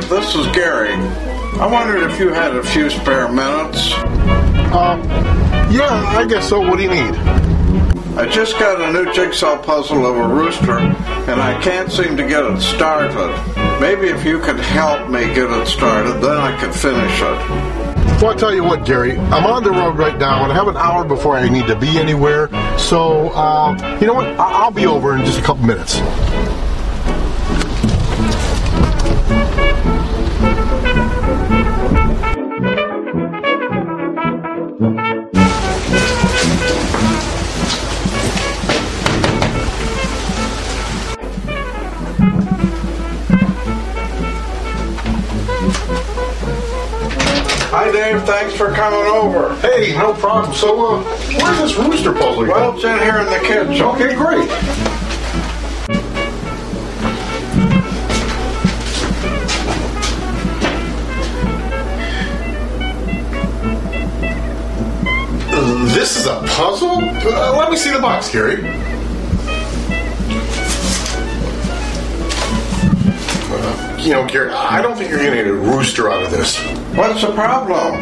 This is Gary. I wondered if you had a few spare minutes. Yeah, I guess so. What do you need? I just got a new jigsaw puzzle of a rooster, and I can't seem to get it started. Maybe if you could help me get it started, then I could finish it. Well, I'll tell you what, Gary. I'm on the road right now, and I have an hour before I need to be anywhere. So, you know what? I'll be over in just a couple minutes. Hi, Dave. Thanks for coming over. Hey, no problem. So, where's this rooster puzzle? Well, it's in here in the kitchen. Okay, great. This is a puzzle? Let me see the box, Gary. You know, Gary, I don't think you're going to get a rooster out of this. What's the problem?